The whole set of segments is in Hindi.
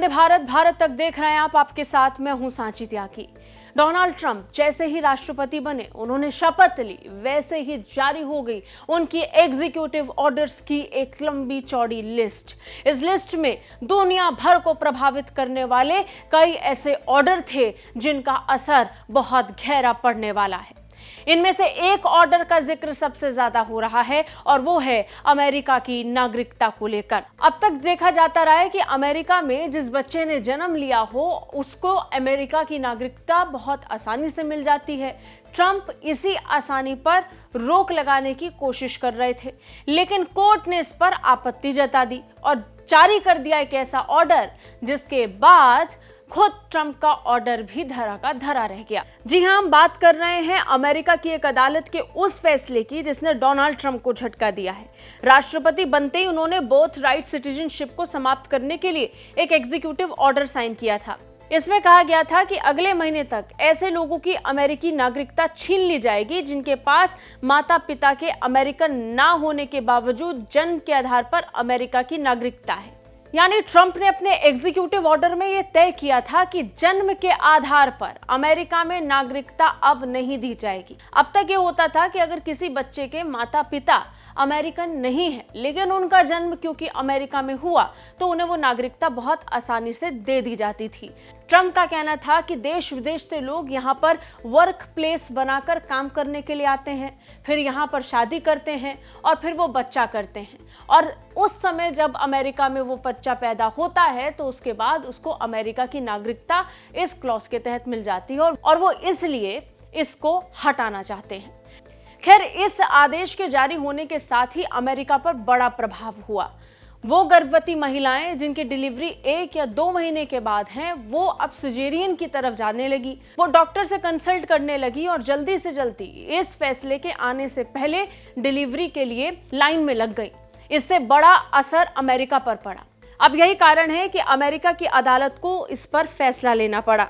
वंदे भारत, भारत तक देख रहे हैं आप, आपके साथ मैं हूं सांची त्यागी। डोनाल्ड ट्रंप जैसे ही राष्ट्रपति बने, उन्होंने शपथ ली, वैसे ही जारी हो गई उनकी एग्जीक्यूटिव ऑर्डर्स की एक लंबी चौड़ी लिस्ट। इस लिस्ट में दुनिया भर को प्रभावित करने वाले कई ऐसे ऑर्डर थे जिनका असर बहुत गहरा पड़ने वाला है। इनमें से एक ऑर्डर का जिक्र सबसे ज्यादा हो रहा है और वो है अमेरिका की नागरिकता को लेकर। अब तक देखा जाता रहा है कि अमेरिका में जिस बच्चे ने जन्म लिया हो उसको अमेरिका की नागरिकता बहुत आसानी से मिल जाती है। ट्रंप इसी आसानी पर रोक लगाने की कोशिश कर रहे थे, लेकिन कोर्ट ने इस पर आपत्ति जता दी और जारी कर दिया एक ऐसा ऑर्डर जिसके बाद खुद ट्रंप का ऑर्डर भी धरा का धरा रह गया। जी हां, हम बात कर रहे हैं अमेरिका की एक अदालत के उस फैसले की जिसने डोनाल्ड ट्रंप को झटका दिया है। राष्ट्रपति बनते ही उन्होंने बर्थ राइट सिटीजनशिप को समाप्त करने के लिए एक एग्जीक्यूटिव ऑर्डर साइन किया था। इसमें कहा गया था कि अगले महीने तक ऐसे लोगों की अमेरिकी नागरिकता छीन ली जाएगी जिनके पास माता पिता के अमेरिकन ना होने के बावजूद जन्म के आधार पर अमेरिका की नागरिकता है। यानी ट्रंप ने अपने एग्जीक्यूटिव ऑर्डर में यह तय किया था कि जन्म के आधार पर अमेरिका में नागरिकता अब नहीं दी जाएगी। अब तक ये होता था कि अगर किसी बच्चे के माता पिता अमेरिकन नहीं है लेकिन उनका जन्म क्योंकि अमेरिका में हुआ तो उन्हें वो नागरिकता बहुत आसानी से दे दी जाती थी। ट्रंप का कहना था कि देश विदेश से लोग यहाँ पर वर्क प्लेस बनाकर काम करने के लिए आते हैं, फिर यहाँ पर शादी करते हैं और फिर वो बच्चा करते हैं, और उस समय जब अमेरिका में वो बच्चा पैदा होता है तो उसके बाद उसको अमेरिका की नागरिकता इस क्लॉज के तहत मिल जाती है और वो इसलिए इसको हटाना चाहते हैं। खैर, इस आदेश के जारी होने के साथ ही अमेरिका पर बड़ा प्रभाव हुआ। वो गर्भवती महिलाएं जिनकी डिलीवरी 1 या 2 महीने के बाद हैं, वो अब सिजेरियन की तरफ जाने लगी। वो डॉक्टर से कंसल्ट करने लगी और जल्दी से जल्दी इस फैसले के आने से पहले डिलीवरी के लिए लाइन में लग गई। इससे बड़ा असर अमेरिका पर पड़ा। अब यही कारण है कि अमेरिका की अदालत को इस पर फैसला लेना पड़ा।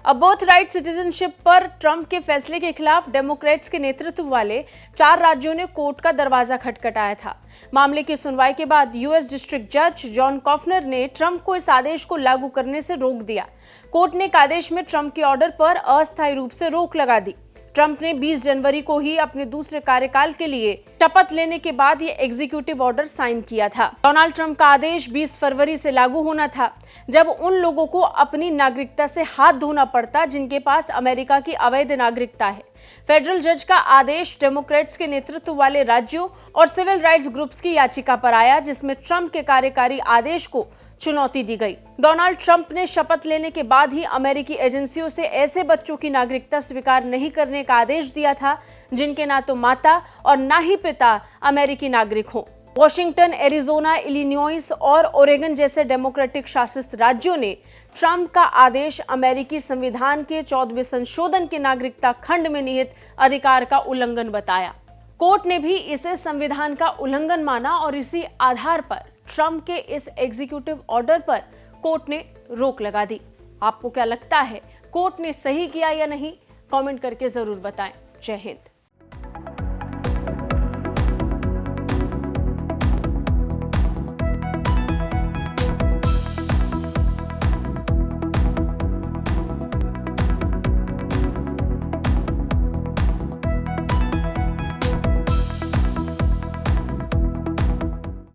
अब बर्थ राइट सिटीजनशिप पर ट्रंप के फैसले के खिलाफ डेमोक्रेट्स के नेतृत्व वाले 4 राज्यों ने कोर्ट का दरवाजा खटखटाया था। मामले की सुनवाई के बाद यूएस डिस्ट्रिक्ट जज जॉन कॉफनर ने ट्रंप को इस आदेश को लागू करने से रोक दिया। कोर्ट ने एक आदेश में ट्रंप के ऑर्डर पर अस्थायी रूप से रोक लगा दी। ट्रंप ने 20 जनवरी को ही अपने दूसरे कार्यकाल के लिए शपथ लेने के बाद ये एग्जीक्यूटिव ऑर्डर साइन किया था। डोनाल्ड ट्रंप का आदेश 20 फरवरी से लागू होना था, जब उन लोगों को अपनी नागरिकता से हाथ धोना पड़ता जिनके पास अमेरिका की अवैध नागरिकता है। फेडरल जज का आदेश डेमोक्रेट्स के नेतृत्व वाले राज्यों और सिविल राइट्स ग्रुप्स की याचिका पर आया, जिसमें ट्रंप के कार्यकारी आदेश को चुनौती दी गई। डोनाल्ड ट्रंप ने शपथ लेने के बाद ही अमेरिकी एजेंसियों से ऐसे बच्चों की नागरिकता स्वीकार नहीं करने का आदेश दिया था जिनके ना तो माता और ना ही पिता अमेरिकी नागरिक हों। वॉशिंगटन, एरिजोना, इलिनॉइस और ओरेगन जैसे डेमोक्रेटिक शासित राज्यों ने ट्रंप का आदेश अमेरिकी संविधान के 14वें संशोधन के नागरिकता खंड में निहित अधिकार का उल्लंघन बताया। कोर्ट ने भी इसे संविधान का उल्लंघन माना और इसी आधार पर ट्रंप के इस एग्जीक्यूटिव ऑर्डर पर कोर्ट ने रोक लगा दी। आपको क्या लगता है, कोर्ट ने सही किया या नहीं? कमेंट करके जरूर बताएं। जय हिंद।